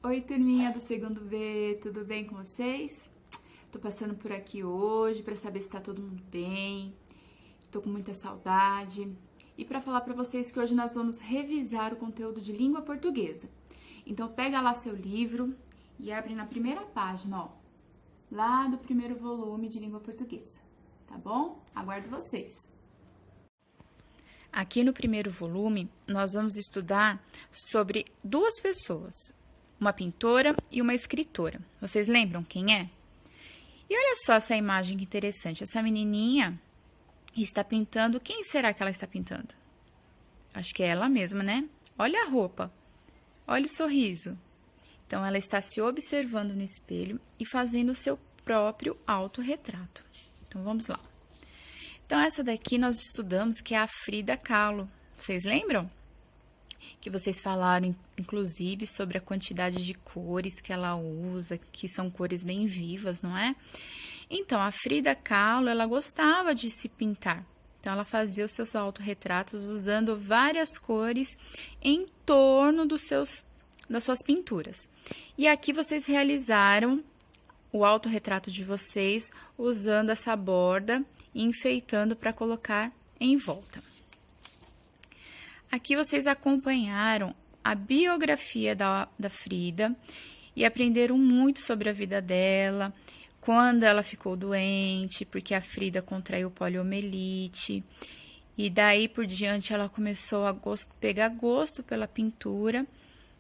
Oi, turminha do segundo B, tudo bem com vocês? Tô passando por aqui hoje para saber se tá todo mundo bem. Tô com muita saudade e para falar para vocês que hoje nós vamos revisar o conteúdo de língua portuguesa. Então pega lá seu livro e abre na primeira página, ó, lá do primeiro volume de língua portuguesa, tá bom? Aguardo vocês. Aqui no primeiro volume, nós vamos estudar sobre duas pessoas, uma pintora e uma escritora. Vocês lembram quem é? E olha só essa imagem que interessante. Essa menininha está pintando. Quem será que ela está pintando? Acho que é ela mesma, né? Olha a roupa. Olha o sorriso. Então, ela está se observando no espelho e fazendo o seu próprio autorretrato. Então, vamos lá. Então, essa daqui nós estudamos que é a Frida Kahlo. Vocês lembram? Que vocês falaram, inclusive, sobre a quantidade de cores que ela usa, que são cores bem vivas, não é? Então, a Frida Kahlo, ela gostava de se pintar. Então, ela fazia os seus autorretratos usando várias cores em torno das suas pinturas. E aqui vocês realizaram o autorretrato de vocês usando essa borda e enfeitando para colocar em volta. Aqui vocês acompanharam a biografia da Frida e aprenderam muito sobre a vida dela, quando ela ficou doente, porque a Frida contraiu poliomielite, e daí por diante ela começou a pegar gosto pela pintura,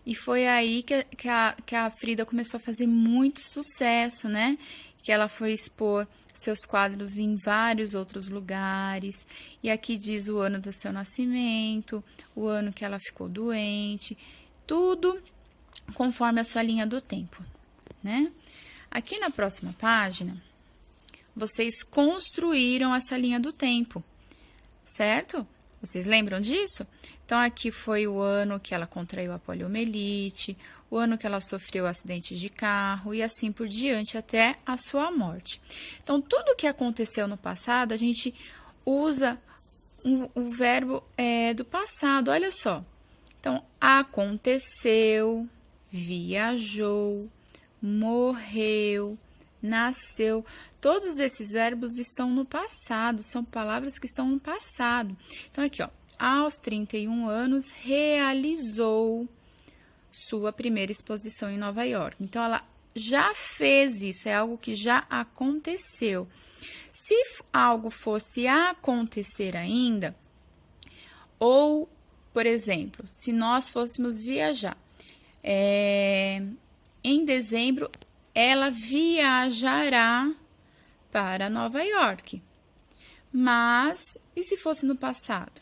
e foi aí que a Frida começou a fazer muito sucesso, né? Que ela foi expor seus quadros em vários outros lugares. E aqui diz o ano do seu nascimento, o ano que ela ficou doente, tudo conforme a sua linha do tempo, né? Aqui na próxima página, vocês construíram essa linha do tempo, certo? Vocês lembram disso? Então, aqui foi o ano que ela contraiu a poliomielite, o ano que ela sofreu acidente de carro e assim por diante até a sua morte. Então, tudo que aconteceu no passado, a gente usa o verbo do passado, olha só. Então, aconteceu, viajou, morreu, nasceu. Todos esses verbos estão no passado, são palavras que estão no passado. Então, aqui, ó, aos 31 anos, realizou sua primeira exposição em Nova York. Então, ela já fez isso, é algo que já aconteceu. Se algo fosse acontecer ainda, ou, por exemplo, se nós fôssemos viajar, em dezembro, ela viajará para Nova York. Mas, e se fosse no passado?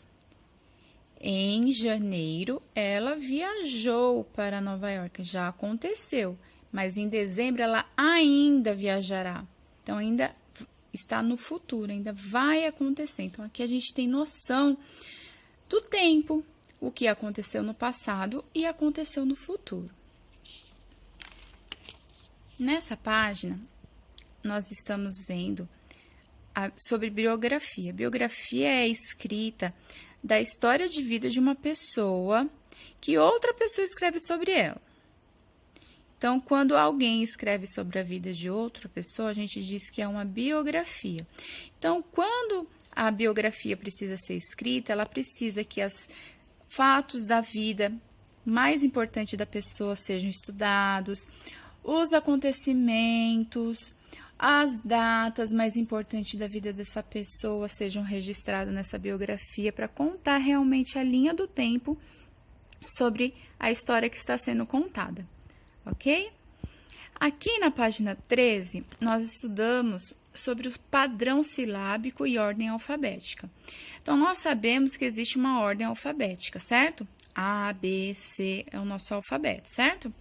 Em janeiro, ela viajou para Nova York, já aconteceu, mas em dezembro ela ainda viajará. Então, ainda está no futuro, ainda vai acontecer. Então, aqui a gente tem noção do tempo, o que aconteceu no passado e aconteceu no futuro. Nessa página, nós estamos vendo sobre biografia. Biografia é escrita da história de vida de uma pessoa que outra pessoa escreve sobre ela. Então, quando alguém escreve sobre a vida de outra pessoa, a gente diz que é uma biografia. Então, quando a biografia precisa ser escrita, ela precisa que os fatos da vida mais importantes da pessoa sejam estudados, os acontecimentos, as datas mais importantes da vida dessa pessoa sejam registradas nessa biografia para contar realmente a linha do tempo sobre a história que está sendo contada, ok? Aqui na página 13, nós estudamos sobre o padrão silábico e ordem alfabética. Então, nós sabemos que existe uma ordem alfabética, certo? A, B, C é o nosso alfabeto, certo?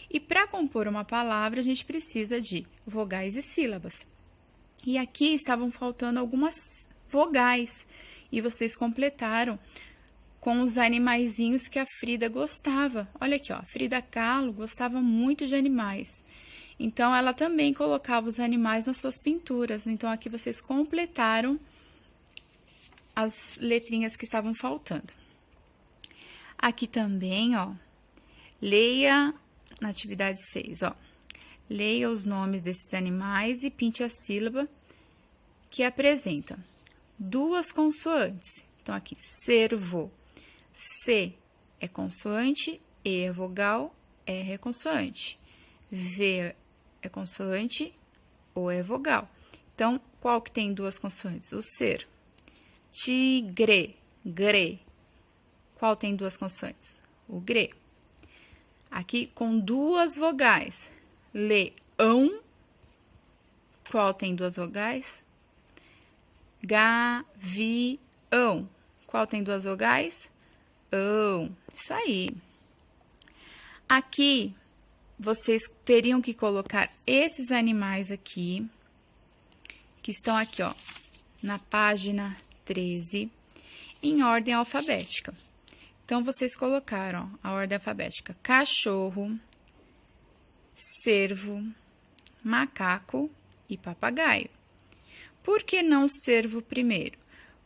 E para compor uma palavra, a gente precisa de vogais e sílabas. E aqui estavam faltando algumas vogais, e vocês completaram com os animaizinhos que a Frida gostava. Olha aqui, ó, a Frida Kahlo gostava muito de animais. Então, ela também colocava os animais nas suas pinturas. Então, aqui vocês completaram as letrinhas que estavam faltando. Aqui também, ó, leia na atividade 6, ó. Leia os nomes desses animais e pinte a sílaba que apresenta duas consoantes. Então, aqui, cervo. C é consoante, E é vogal, R é consoante. V é consoante, O é vogal. Então, qual que tem duas consoantes? O ser. Tigre, gre. Qual tem duas consoantes? O gre. Aqui, com duas vogais. Leão. Qual tem duas vogais? Gavião. Qual tem duas vogais? Ão. Isso aí. Aqui, vocês teriam que colocar esses animais aqui, que estão aqui, ó, na página 13, em ordem alfabética. Então, vocês colocaram, ó, a ordem alfabética: cachorro, cervo, macaco e papagaio. Por que não cervo primeiro?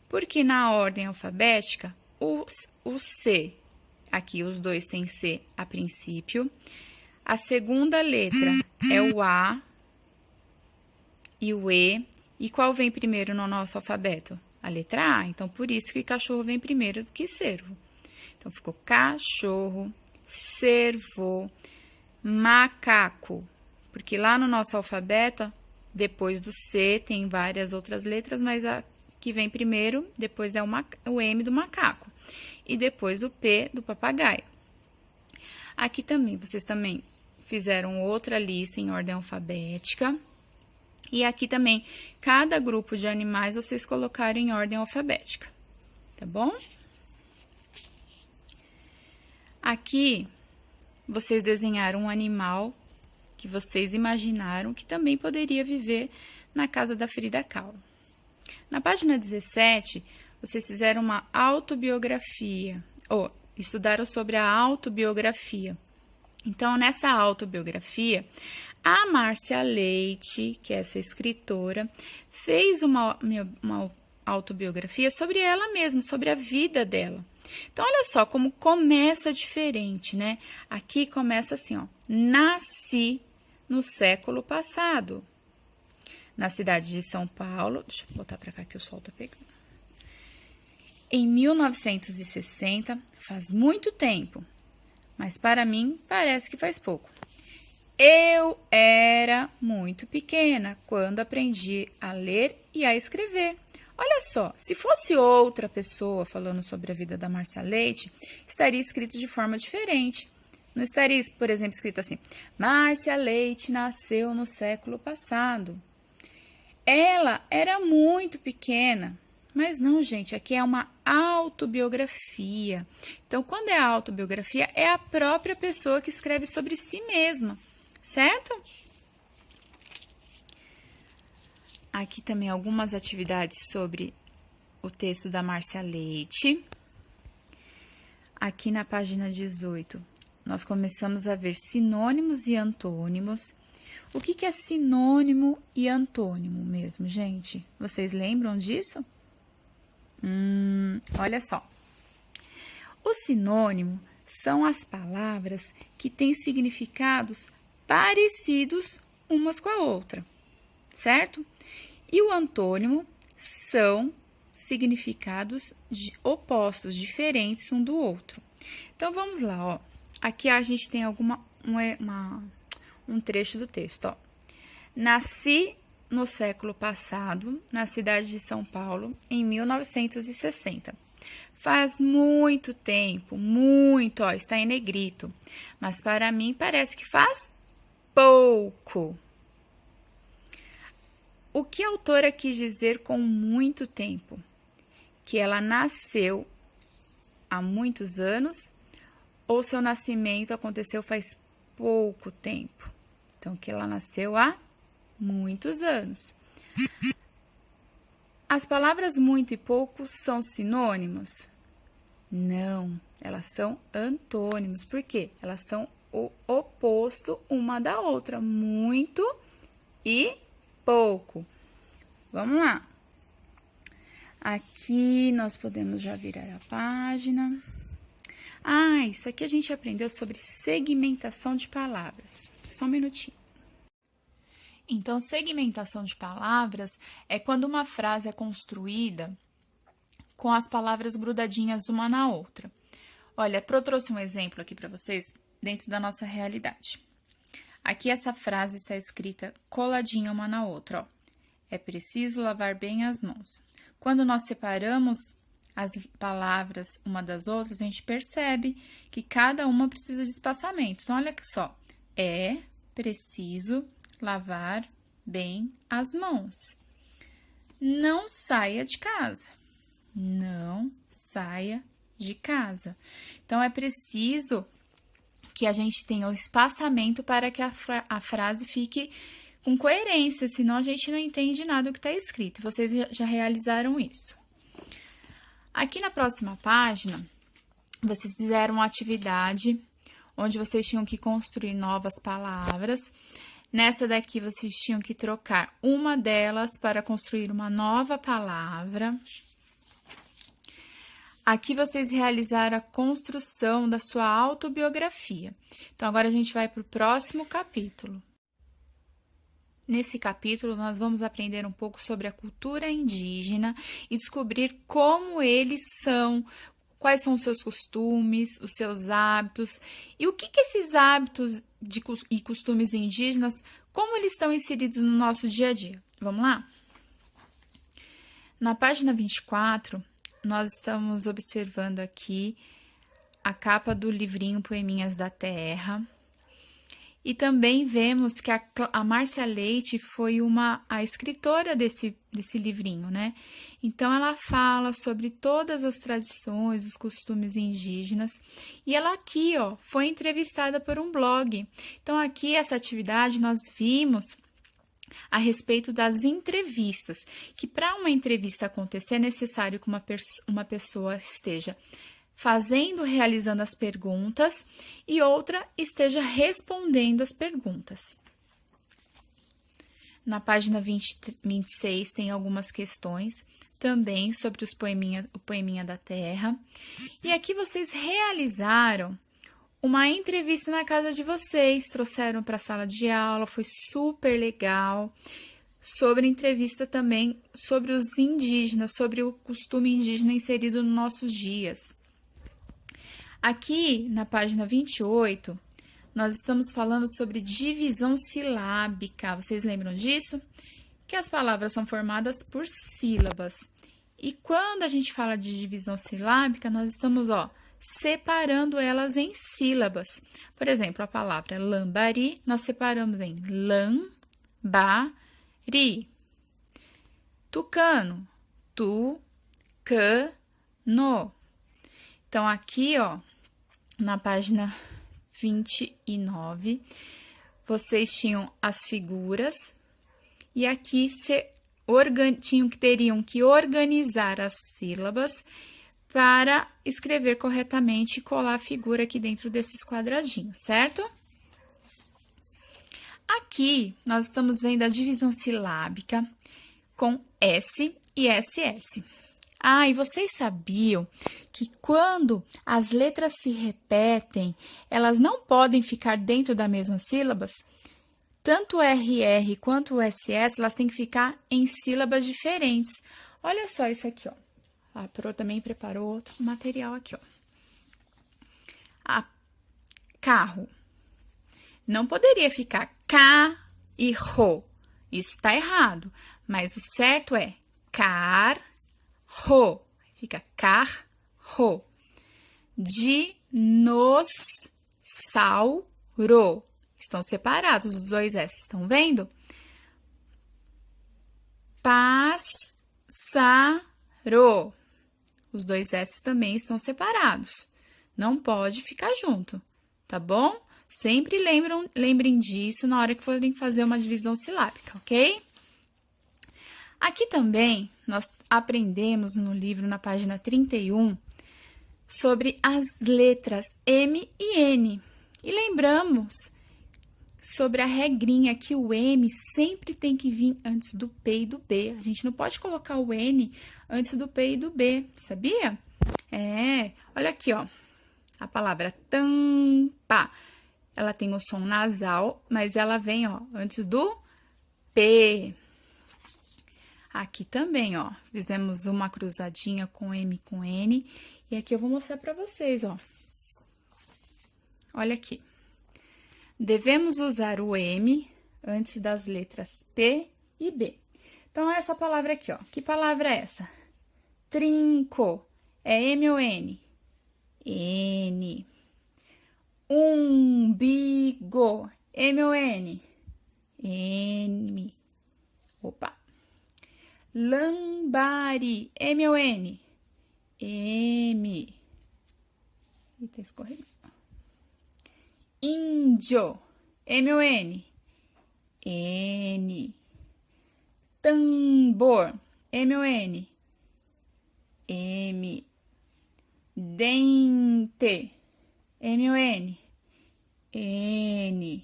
Porque na ordem alfabética, o C, aqui os dois têm C a princípio, a segunda letra é o A e o E. E qual vem primeiro no nosso alfabeto? A letra A. Então, por isso que cachorro vem primeiro do que cervo. Então, ficou cachorro, cervo, macaco. Porque lá no nosso alfabeto, depois do C, tem várias outras letras, mas a que vem primeiro, depois é o M do macaco. E depois o P do papagaio. Aqui também, vocês também fizeram outra lista em ordem alfabética. E aqui também, cada grupo de animais vocês colocaram em ordem alfabética, tá bom? Aqui, vocês desenharam um animal que vocês imaginaram que também poderia viver na casa da Frida Kahlo. Na página 17, vocês fizeram uma autobiografia, ou estudaram sobre a autobiografia. Então, nessa autobiografia, a Márcia Leite, que é essa escritora, fez uma autobiografia sobre ela mesma, sobre a vida dela. Então, olha só como começa diferente, né? Aqui começa assim, ó. Nasci no século passado, na cidade de São Paulo. Deixa eu botar para cá que o sol tá pegando. Em 1960, faz muito tempo, mas para mim parece que faz pouco. Eu era muito pequena quando aprendi a ler e a escrever. Olha só, se fosse outra pessoa falando sobre a vida da Márcia Leite, estaria escrito de forma diferente. Não estaria, por exemplo, escrito assim: Márcia Leite nasceu no século passado. Ela era muito pequena. Mas não, gente, aqui é uma autobiografia. Então, quando é autobiografia, é a própria pessoa que escreve sobre si mesma, certo? Aqui também algumas atividades sobre o texto da Márcia Leite. Aqui na página 18, nós começamos a ver sinônimos e antônimos. O que é sinônimo e antônimo mesmo, gente? Vocês lembram disso? Olha só. O sinônimo são as palavras que têm significados parecidos umas com a outra, certo? E o antônimo são significados opostos, diferentes um do outro. Então, vamos lá, ó. Aqui a gente tem um trecho do texto, ó. Nasci no século passado, na cidade de São Paulo, em 1960. Faz muito tempo, muito, ó, está em negrito. Mas para mim parece que faz pouco. O que a autora quis dizer com muito tempo? Que ela nasceu há muitos anos ou seu nascimento aconteceu faz pouco tempo? Então, que ela nasceu há muitos anos. As palavras muito e pouco são sinônimos? Não, elas são antônimos. Por quê? Elas são o oposto uma da outra. Muito e pouco. Vamos lá. Aqui nós podemos já virar a página. Ah, isso aqui a gente aprendeu sobre segmentação de palavras. Só um minutinho. Então, segmentação de palavras é quando uma frase é construída com as palavras grudadinhas uma na outra. Olha, eu trouxe um exemplo aqui para vocês dentro da nossa realidade. Aqui essa frase está escrita coladinha uma na outra, ó. É preciso lavar bem as mãos. Quando nós separamos as palavras uma das outras, a gente percebe que cada uma precisa de espaçamento. Então, olha só. É preciso lavar bem as mãos. Não saia de casa. Não saia de casa. Então, é preciso que a gente tenha o espaçamento para que a frase fique com coerência, senão a gente não entende nada do que está escrito. Vocês já realizaram isso. Aqui na próxima página, vocês fizeram uma atividade onde vocês tinham que construir novas palavras. Nessa daqui, vocês tinham que trocar uma delas para construir uma nova palavra. Aqui vocês realizaram a construção da sua autobiografia. Então, agora a gente vai para o próximo capítulo. Nesse capítulo, nós vamos aprender um pouco sobre a cultura indígena e descobrir como eles são, quais são os seus costumes, os seus hábitos e o que esses hábitos e costumes indígenas, como eles estão inseridos no nosso dia a dia. Vamos lá? Na página 24, nós estamos observando aqui a capa do livrinho Poeminhas da Terra. E também vemos que a Márcia Leite foi a escritora desse livrinho, né? Então, ela fala sobre todas as tradições, os costumes indígenas. E ela aqui, ó, foi entrevistada por um blog. Então, aqui, essa atividade, nós vimos a respeito das entrevistas. Que para uma entrevista acontecer, é necessário que uma pessoa esteja realizando as perguntas, e outra esteja respondendo as perguntas. Na página 26 tem algumas questões também sobre o Poeminha da Terra. E aqui vocês realizaram uma entrevista na casa de vocês, trouxeram para a sala de aula, foi super legal. Sobre entrevista também sobre os indígenas, sobre o costume indígena inserido nos nossos dias. Aqui, na página 28, nós estamos falando sobre divisão silábica. Vocês lembram disso? Que as palavras são formadas por sílabas. E quando a gente fala de divisão silábica, nós estamos, ó, separando elas em sílabas. Por exemplo, a palavra lambari, nós separamos em lam, ba, ri. Tucano, tu, ca, no. Então, aqui, ó, na página 29, vocês tinham as figuras e aqui teriam que organizar as sílabas para escrever corretamente e colar a figura aqui dentro desses quadradinhos, certo? Aqui, nós estamos vendo a divisão silábica com S e SS. Ah, e vocês sabiam que quando as letras se repetem, elas não podem ficar dentro da mesma sílaba? Tanto o RR quanto o SS, elas têm que ficar em sílabas diferentes. Olha só isso aqui, ó. A Pro também preparou outro material aqui, ó. Carro. Não poderia ficar ca e ro. Isso está errado. Mas o certo é car, ro. Fica car, ro. Dinossauro. Estão separados os dois S, estão vendo? Pássaro. Os dois S também estão separados. Não pode ficar junto, tá bom? Sempre lembrem disso na hora que forem fazer uma divisão silábica, ok? Aqui também nós aprendemos no livro, na página 31, sobre as letras M e N. E lembramos sobre a regrinha que o M sempre tem que vir antes do P e do B. A gente não pode colocar o N antes do P e do B, sabia? Olha aqui, ó. A palavra tampa, ela tem o som nasal, mas ela vem, ó, antes do P. Aqui também, ó, fizemos uma cruzadinha com M com N. E aqui eu vou mostrar pra vocês, ó. Olha aqui. Devemos usar o M antes das letras P e B. Então, essa palavra aqui, ó. Que palavra é essa? Trinco. É M ou N? N. Umbigo. M ou N? N. Opa. Lambari. M ou N? M. E tá escorrendo. Índio. M ou N? N. Tambor. M ou N? M. Dente. M ou N? N.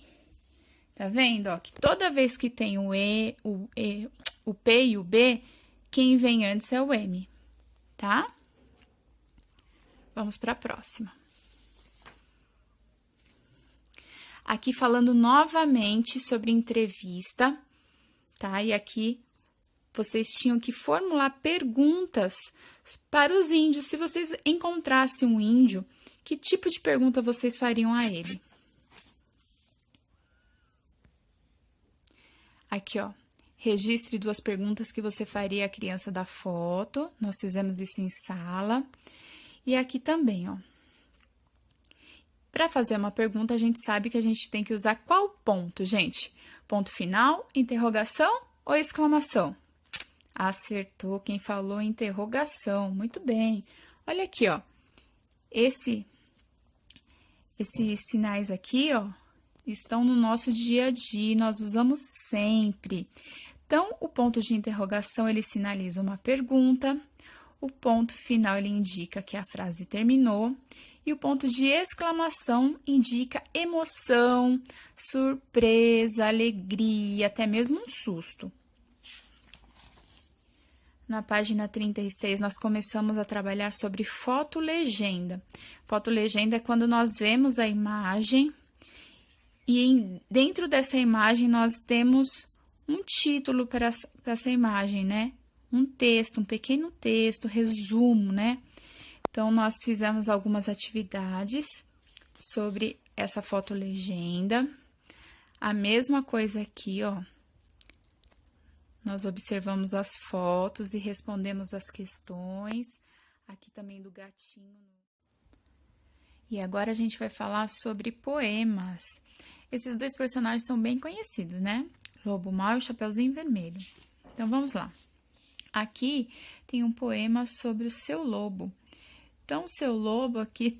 Tá vendo, ó? Que toda vez que tem o o P e o B, quem vem antes é o M, tá? Vamos para a próxima. Aqui falando novamente sobre entrevista, tá? E aqui vocês tinham que formular perguntas para os índios. Se vocês encontrassem um índio, que tipo de pergunta vocês fariam a ele? Aqui, ó. Registre 2 perguntas que você faria à criança da foto. Nós fizemos isso em sala. E aqui também, ó. Para fazer uma pergunta, a gente sabe que a gente tem que usar qual ponto, gente? Ponto final, interrogação ou exclamação? Acertou quem falou interrogação. Muito bem. Olha aqui, ó. Esses sinais aqui, ó, estão no nosso dia a dia, nós usamos sempre. Então, o ponto de interrogação, ele sinaliza uma pergunta, o ponto final, ele indica que a frase terminou, e o ponto de exclamação indica emoção, surpresa, alegria, até mesmo um susto. Na página 36, nós começamos a trabalhar sobre fotolegenda. Fotolegenda é quando nós vemos a imagem e dentro dessa imagem nós temos um título para essa imagem, né? Um texto, um pequeno texto, resumo, né? Então, nós fizemos algumas atividades sobre essa fotolegenda. A mesma coisa aqui, ó. Nós observamos as fotos e respondemos as questões. Aqui também do gatinho. E agora a gente vai falar sobre poemas. Esses 2 personagens são bem conhecidos, né? Lobo Mau e Chapeuzinho Vermelho. Então, vamos lá. Aqui tem um poema sobre o Seu Lobo. Então, o Seu Lobo aqui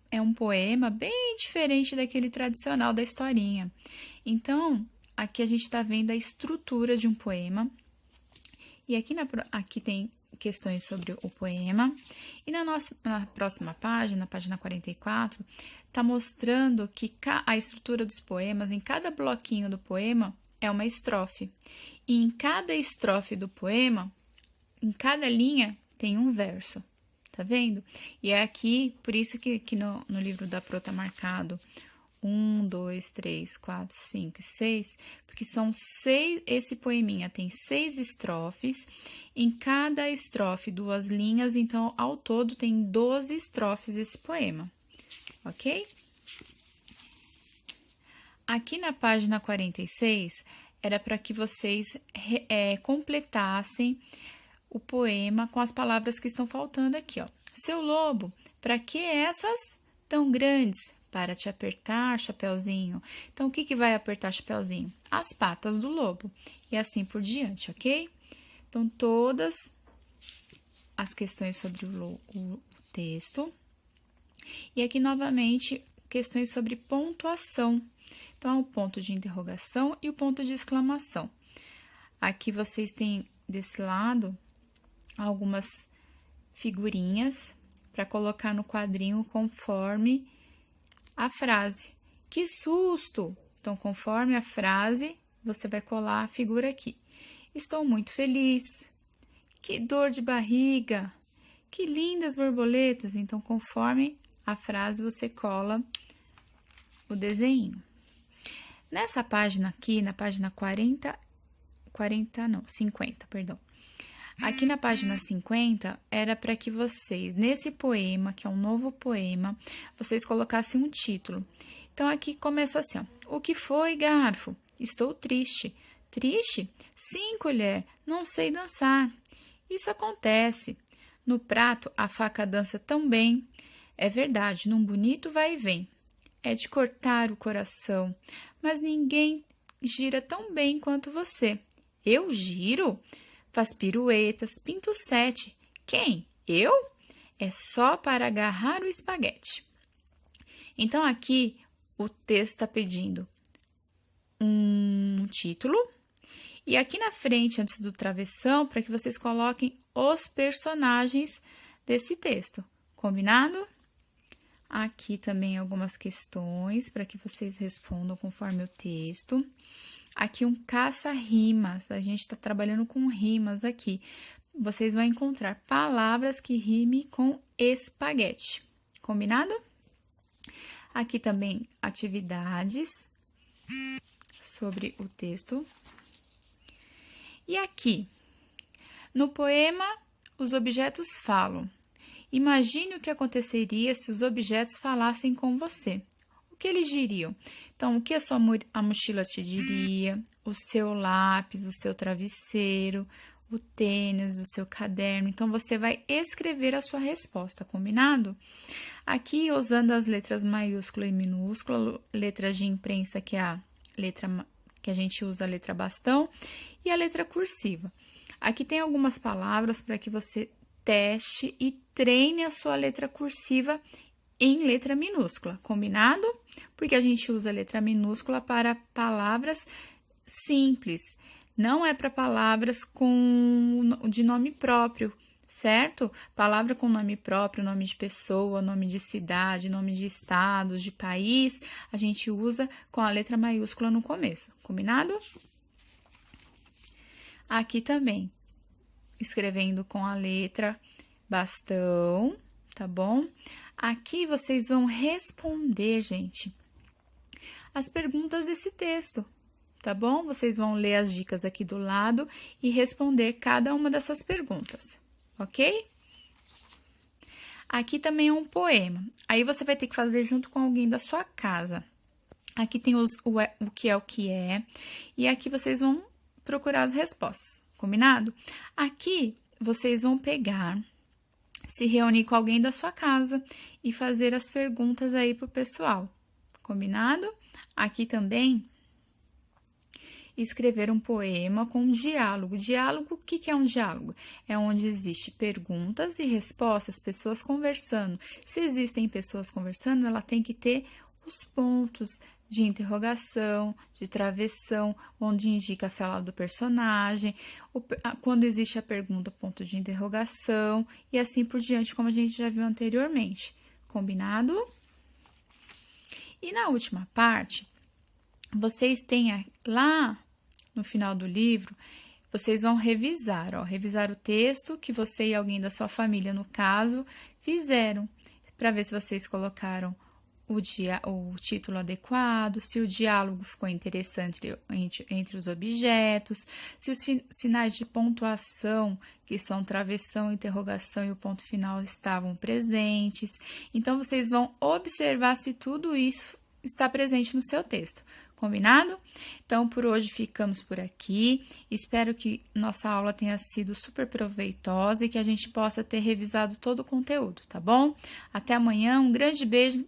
é um poema bem diferente daquele tradicional da historinha. Então, aqui a gente está vendo a estrutura de um poema. E aqui tem questões sobre o poema. E na próxima página, na página 44, está mostrando que a estrutura dos poemas, em cada bloquinho do poema, é uma estrofe. E em cada estrofe do poema, em cada linha, tem um verso. Tá vendo? E é aqui, por isso que no livro da Pro tá marcado 1, 2, 3, 4, 5 e 6, porque são 6, esse poeminha tem 6 estrofes, em cada estrofe 2 linhas, então ao todo tem 12 estrofes esse poema, ok? Aqui na página 46, era para que vocês completassem o poema com as palavras que estão faltando aqui, ó. Seu lobo, para que essas tão grandes? Para te apertar, Chapeuzinho. Então, o que vai apertar, Chapeuzinho? As patas do lobo. E assim por diante, ok? Então, todas as questões sobre o texto. E aqui, novamente, questões sobre pontuação. Então, o ponto de interrogação e o ponto de exclamação. Aqui, vocês têm, desse lado, algumas figurinhas para colocar no quadrinho conforme a frase. Que susto! Então, conforme a frase, você vai colar a figura aqui. Estou muito feliz. Que dor de barriga. Que lindas borboletas. Então, conforme a frase, você cola o desenho. Nessa página aqui, na página 50, perdão. Aqui na página 50, era para que vocês, nesse poema, que é um novo poema, vocês colocassem um título. Então, aqui começa assim, ó. O que foi, garfo? Estou triste. Triste? Sim, colher, não sei dançar. Isso acontece. No prato, a faca dança tão bem. É verdade, num bonito vai e vem. É de cortar o coração, mas ninguém gira tão bem quanto você. Eu giro? Faz piruetas, pinto 7. Quem? Eu? É só para agarrar o espaguete. Então, aqui, o texto está pedindo um título. E aqui na frente, antes do travessão, para que vocês coloquem os personagens desse texto. Combinado? Aqui também algumas questões para que vocês respondam conforme o texto. Aqui um caça-rimas, a gente está trabalhando com rimas aqui. Vocês vão encontrar palavras que rime com espaguete. Combinado? Aqui também atividades sobre o texto. E aqui, no poema, os objetos falam. Imagine o que aconteceria se os objetos falassem com você. O que eles diriam? Então, o que a mochila te diria? O seu lápis, o seu travesseiro, o tênis, o seu caderno. Então, você vai escrever a sua resposta, combinado? Aqui, usando as letras maiúscula e minúscula, letras de imprensa, que é a letra que a gente usa, a letra bastão, e a letra cursiva. Aqui tem algumas palavras para que você teste e treine a sua letra cursiva em letra minúscula, combinado? Porque a gente usa a letra minúscula para palavras simples, não é para palavras de nome próprio, certo? Palavra com nome próprio, nome de pessoa, nome de cidade, nome de estado, de país, a gente usa com a letra maiúscula no começo, combinado? Aqui também, escrevendo com a letra bastão, tá bom? Aqui vocês vão responder, gente, as perguntas desse texto, tá bom? Vocês vão ler as dicas aqui do lado e responder cada uma dessas perguntas, ok? Aqui também é um poema. Aí você vai ter que fazer junto com alguém da sua casa. Aqui tem o que é, e aqui vocês vão procurar as respostas, combinado? Aqui vocês vão pegar, se reunir com alguém da sua casa e fazer as perguntas aí pro pessoal, combinado? Aqui também, escrever um poema com um diálogo. Diálogo, o que é um diálogo? É onde existe perguntas e respostas, pessoas conversando. Se existem pessoas conversando, ela tem que ter os pontos de interrogação, de travessão, onde indica a fala do personagem, quando existe a pergunta, ponto de interrogação, e assim por diante, como a gente já viu anteriormente. Combinado? E na última parte, vocês têm lá no final do livro, vocês vão revisar, ó, revisar o texto que você e alguém da sua família, no caso, fizeram, para ver se vocês colocaram o título adequado, se o diálogo ficou interessante entre os objetos, se os sinais de pontuação, que são travessão, interrogação e o ponto final, estavam presentes. Então, vocês vão observar se tudo isso está presente no seu texto. Combinado? Então, por hoje ficamos por aqui. Espero que nossa aula tenha sido super proveitosa e que a gente possa ter revisado todo o conteúdo, tá bom? Até amanhã, um grande beijo